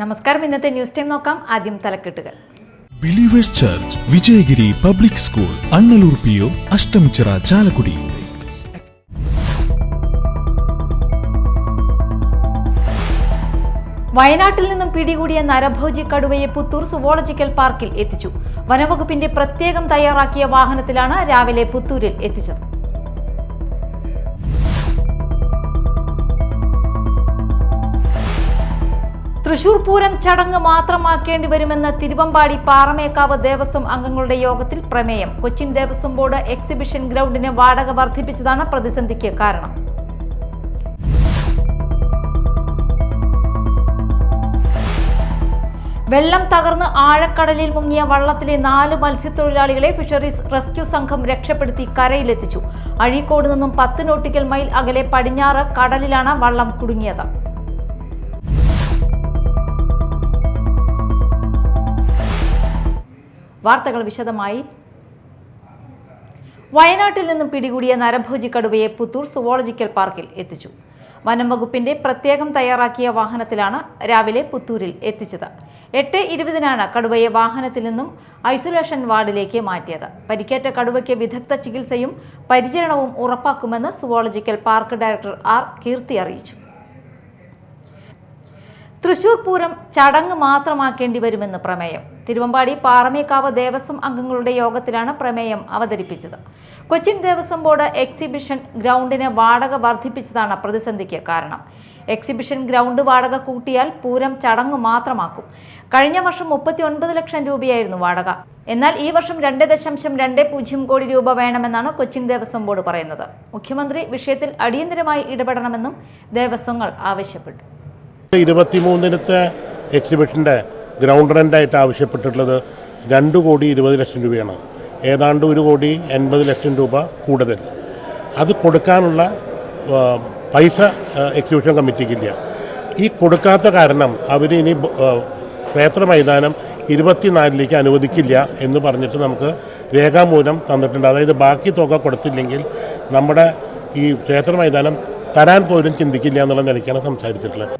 നമസ്കാരം. ഇന്നത്തെ news time നോക്കാം. ആദ്യം തലക്കെട്ടുകൾ. Believers church Vijayagiri public school Annallur PO Ashtamichira Chalakudy. വയനാട്ടിൽ നിന്നും പിടികൂടിയ നരഭോജി കടുവയെ പുത്തൂർ സുവോളജിക്കൽ പാർക്കിൽ എത്തിച്ചു. വനവകുപ്പിന്റെ പ്രത്യേകം തയ്യാറാക്കിയ വാഹനത്തിലാണ് രാവിലെ പുത്തൂരിൽ എത്തിച്ചത്. തൃശൂർ പൂരം ചടങ്ങ് മാത്രമാക്കേണ്ടി വരുമെന്ന് തിരുവമ്പാടി പാറമേക്കാവ് ദേവസ്വം അംഗങ്ങളുടെ യോഗത്തിൽ പ്രമേയം. കൊച്ചിൻ ദേവസ്വം ബോർഡ് എക്സിബിഷൻ ഗ്രൗണ്ടിന് വാടക വർദ്ധിപ്പിച്ചതാണ് പ്രതിസന്ധിക്ക് കാരണം. വെള്ളം തകർന്ന് ആഴക്കടലിൽ മുങ്ങിയ വള്ളത്തിലെ 4 മത്സ്യത്തൊഴിലാളികളെ ഫിഷറീസ് റെസ്ക്യൂ സംഘം രക്ഷപ്പെടുത്തി കരയിലെത്തിച്ചു. അഴീക്കോട് നിന്നും 10 നോട്ടിക്കൽ മൈൽ അകലെ പടിഞ്ഞാറ് കടലിലാണ് വള്ളം കുടുങ്ങിയത്. വാർത്തകൾ വിശദമായി. വയനാട്ടിൽ നിന്നും പിടികൂടിയ നരഭോജി കടുവയെ പുത്തൂർ സുവോളജിക്കൽ പാർക്കിൽ എത്തിച്ചു. വനം വകുപ്പിന്റെ പ്രത്യേകം തയ്യാറാക്കിയ വാഹനത്തിലാണ് രാവിലെ പുത്തൂരിൽ എത്തിച്ചത്. 8:20-നാണ് കടുവയെ വാഹനത്തിൽ നിന്നും ഐസൊലേഷൻ വാർഡിലേക്ക് മാറ്റിയത്. പരിക്കേറ്റ കടുവയ്ക്ക് വിദഗ്ധ ചികിത്സയും പരിചരണവും ഉറപ്പാക്കുമെന്ന് സുവോളജിക്കൽ പാർക്ക് ഡയറക്ടർ R. കീർത്തി അറിയിച്ചു. തൃശൂർ പൂരം ചടങ്ങ് മാത്രമാക്കേണ്ടി വരുമെന്ന് പ്രമേയം. തിരുവമ്പാടി പാറമേക്കാവ് ദേവസ്വം അംഗങ്ങളുടെ യോഗത്തിലാണ് പ്രമേയം അവതരിപ്പിച്ചത്. കൊച്ചിൻ ദേവസ്വം ബോർഡ് എക്സിബിഷൻ ഗ്രൗണ്ടിന് വാടക വർദ്ധിപ്പിച്ചതാണ് പ്രതിസന്ധിക്ക് കാരണം. എക്സിബിഷൻ ഗ്രൗണ്ട് വാടക കൂട്ടിയാൽ പൂരം ചടങ്ങ് മാത്രമാക്കും. കഴിഞ്ഞ വർഷം 39 ലക്ഷം രൂപയായിരുന്നു വാടക. എന്നാൽ ഈ വർഷം 2.20 കോടി രൂപ വേണമെന്നാണ് കൊച്ചിൻ ദേവസ്വം ബോർഡ് പറയുന്നത്. മുഖ്യമന്ത്രി വിഷയത്തിൽ അടിയന്തരമായി ഇടപെടണമെന്നും ദേവസ്വങ്ങൾ ആവശ്യപ്പെട്ടു. 23-ത്തെ എക്സിബിഷൻ്റെ ഗ്രൗണ്ട് റെൻ്റായിട്ട് ആവശ്യപ്പെട്ടിട്ടുള്ളത് 2,20,00,000 രൂപയാണ്. ഏതാണ്ട് 1,80,00,000 രൂപ കൂടുതൽ. അത് കൊടുക്കാനുള്ള പൈസ എക്സിബിഷൻ കമ്മിറ്റിക്കില്ല. ഈ കൊടുക്കാത്ത കാരണം അവർ ഇനി ക്ഷേത്ര മൈതാനം 24-ലേക്ക് അനുവദിക്കില്ല എന്ന് പറഞ്ഞിട്ട് നമുക്ക് രേഖാമൂലം തന്നിട്ടുണ്ട്. അതായത് ബാക്കി തുക കൊടുത്തില്ലെങ്കിൽ നമ്മുടെ ഈ ക്ഷേത്ര മൈതാനം തരാൻ പോലും ചിന്തിക്കില്ല എന്നുള്ള നിലയ്ക്കാണ് സംസാരിച്ചിട്ടുള്ളത്.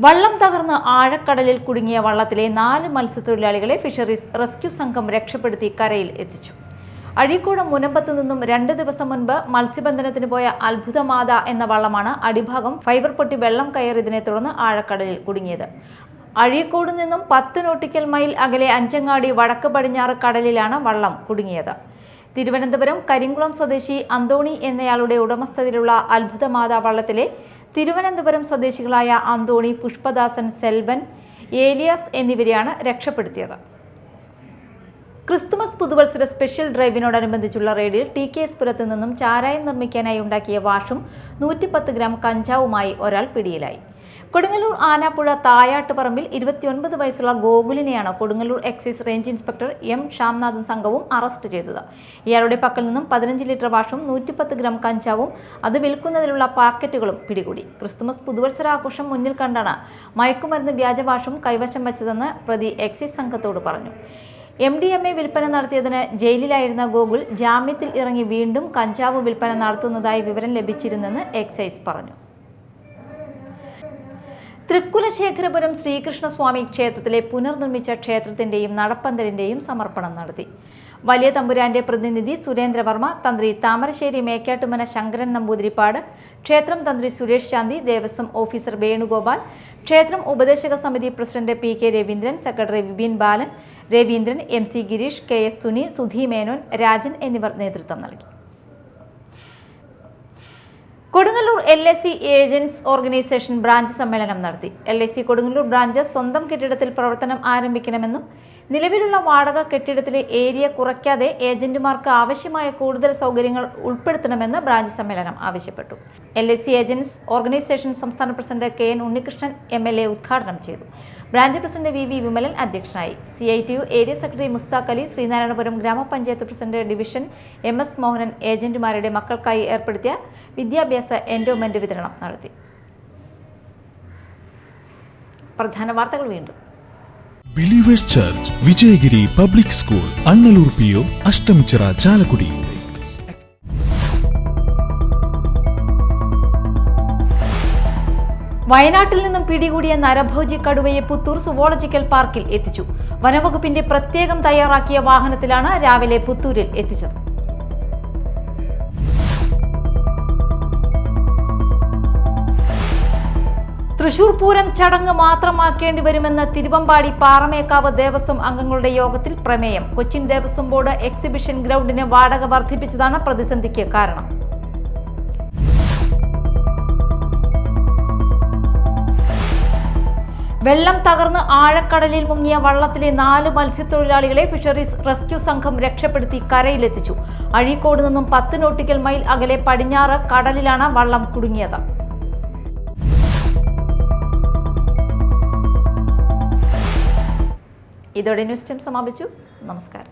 വള്ളം തകർന്ന് ആഴക്കടലിൽ കുടുങ്ങിയ വള്ളത്തിലെ 4 മത്സ്യത്തൊഴിലാളികളെ ഫിഷറീസ് റെസ്ക്യൂ സംഘം രക്ഷപ്പെടുത്തി കരയിൽ എത്തിച്ചു. അഴീക്കോട് മുനമ്പത്ത് നിന്നും 2 ദിവസം മുൻപ് മത്സ്യബന്ധനത്തിന് പോയ അത്ഭുതമാത എന്ന വള്ളമാണ് അടിഭാഗം ഫൈബർ പൊട്ടി വെള്ളം കയറിയതിനെ തുടർന്ന് ആഴക്കടലിൽ കുടുങ്ങിയത്. അഴീക്കോട് നിന്നും 10 നോട്ടിക്കൽ മൈൽ അകലെ അഞ്ചങ്ങാടി വടക്ക് പടിഞ്ഞാറ് കടലിലാണ് വള്ളം കുടുങ്ങിയത്. തിരുവനന്തപുരം കരിങ്കുളം സ്വദേശി അന്തോണി എന്നയാളുടെ ഉടമസ്ഥതയിലുള്ള അത്ഭുതമാത വള്ളത്തിലെ തിരുവനന്തപുരം സ്വദേശികളായ അന്തോണി, പുഷ്പദാസൻ, സെൽവൻ, ഏലിയാസ് എന്നിവരെയാണ് രക്ഷപ്പെടുത്തിയത്. ക്രിസ്തുമസ് പുതുവത്സര സ്പെഷ്യൽ ഡ്രൈവിനോടനുബന്ധിച്ചുള്ള റെയ്ഡിൽ TKS പുരത്ത് നിന്നും ചാരായം നിർമ്മിക്കാനായി ഉണ്ടാക്കിയ വാഷും 110 ഗ്രാം കഞ്ചാവുമായി ഒരാൾ പിടിയിലായി. കൊടുങ്ങല്ലൂർ ആനാപ്പുഴ തായാട്ടുപറമ്പിൽ 29 വയസ്സുള്ള ഗോകുലിനെയാണ് Kodungallur excise range inspector M. Shyamnathan സംഘവും അറസ്റ്റ് ചെയ്തത്. ഇയാളുടെ പക്കൽ നിന്നും 15 ലിറ്റർ വാഷും 110 ഗ്രാം കഞ്ചാവും അത് വിൽക്കുന്നതിലുള്ള പാക്കറ്റുകളും പിടികൂടി. ക്രിസ്തുമസ് പുതുവത്സരാഘോഷം മുന്നിൽ കണ്ടാണ് മയക്കുമരുന്ന് വ്യാജവാഷും കൈവശം വച്ചതെന്ന് പ്രതി എക്സൈസ് സംഘത്തോട് പറഞ്ഞു. MDMA വിൽപ്പന നടത്തിയതിന് ജയിലിലായിരുന്ന ഗോകുൽ ജാമ്യത്തിൽ ഇറങ്ങി വീണ്ടും കഞ്ചാവ് വിൽപ്പന നടത്തുന്നതായി വിവരം ലഭിച്ചിരുന്നെന്ന് എക്സൈസ് പറഞ്ഞു. തൃക്കുലശേഖരപുരം ശ്രീകൃഷ്ണസ്വാമി ക്ഷേത്രത്തിലെ പുനർനിർമ്മിച്ച ക്ഷേത്രത്തിന്റെയും നടപ്പന്തലിന്റെയും സമർപ്പണം നടത്തി. വലിയ തമ്പുരാന്റെ പ്രതിനിധി സുരേന്ദ്രവർമ്മ, തന്ത്രി താമരശ്ശേരി മേക്കാട്ടുമന ശങ്കരൻ നമ്പൂതിരിപ്പാട്, ക്ഷേത്രം തന്ത്രി സുരേഷ് ശാന്തി, ദേവസ്വം ഓഫീസർ വേണുഗോപാൽ, ക്ഷേത്രം ഉപദേശക സമിതി president PK Raveendran, secretary Vipin Balan, Raveendran, MC Girish, KS Suni, Sudhi Menon, Rajan എന്നിവർ നേതൃത്വം നൽകി. Kodungallur LIC agents organisation branch സമ്മേളനം നടത്തി. LIC കൊടുങ്ങല്ലൂർ ബ്രാഞ്ച് സ്വന്തം കെട്ടിടത്തിൽ പ്രവർത്തനം ആരംഭിക്കണമെന്നും നിലവിലുള്ള വാടക കെട്ടിടത്തിലെ ഏരിയ കുറയ്ക്കാതെ ഏജന്റുമാർക്ക് ആവശ്യമായ കൂടുതൽ സൗകര്യങ്ങൾ ഉൾപ്പെടുത്തണമെന്ന് ബ്രാഞ്ച് സമ്മേളനം ആവശ്യപ്പെട്ടു. LIC ഏജൻസ് ഓർഗനൈസേഷൻ സംസ്ഥാന പ്രസിഡന്റ് KN ഉണ്ണികൃഷ്ണൻ MLA ഉദ്ഘാടനം ചെയ്തു. ബ്രാഞ്ച് പ്രസിഡന്റ് VV വിമലൻ അധ്യക്ഷനായി. CITU area secretary Mushtaq Ali, Sreenarayanapuram ഗ്രാമപഞ്ചായത്ത് പ്രസിഡന്റ് ഡിവിഷൻ MS മോഹനൻ ഏജന്റുമാരുടെ മക്കൾക്കായി ഏർപ്പെടുത്തിയ വിദ്യാഭ്യാസ എൻഡോമെന്റ് വിതരണം നടത്തി. പ്രധാന വാർത്തകൾ വീണ്ടും. Believers church Vijayagiri public school Annallur PO Ashtamichira Chalakudy. വയനാട്ടിൽ നിന്നും പിടികൂടിയ നരഭോജി കടുവയെ പുത്തൂർ സുവോളജിക്കൽ പാർക്കിൽ എത്തിച്ചു. വനവകുപ്പിന്റെ പ്രത്യേകം തയ്യാറാക്കിയ വാഹനത്തിലാണ് രാവിലെ പുത്തൂരിൽ എത്തിച്ചത്. തൃശൂർ പൂരം ചടങ്ങ് മാത്രമാക്കേണ്ടി വരുമെന്ന് തിരുവമ്പാടി പാറമേക്കാവ് ദേവസ്വം അംഗങ്ങളുടെ യോഗത്തിൽ പ്രമേയം. കൊച്ചിൻ ദേവസ്വം ബോർഡ് എക്സിബിഷൻ ഗ്രൗണ്ടിന് വാടക വർദ്ധിപ്പിച്ചതാണ് പ്രതിസന്ധിക്ക് കാരണം. വെള്ളം തകർന്ന് ആഴക്കടലിൽ മുങ്ങിയ വള്ളത്തിലെ 4 മത്സ്യത്തൊഴിലാളികളെ ഫിഷറീസ് റെസ്ക്യൂ സംഘം രക്ഷപ്പെടുത്തി കരയിലെത്തിച്ചു. അഴീക്കോട് നിന്നും 10 നോട്ടിക്കൽ മൈൽ അകലെ പടിഞ്ഞാറ് കടലിലാണ് വള്ളം കുടുങ്ങിയത്. ഇതോടെ ന്യൂസ് ടൈം സമാപിച്ചു. നമസ്കാരം.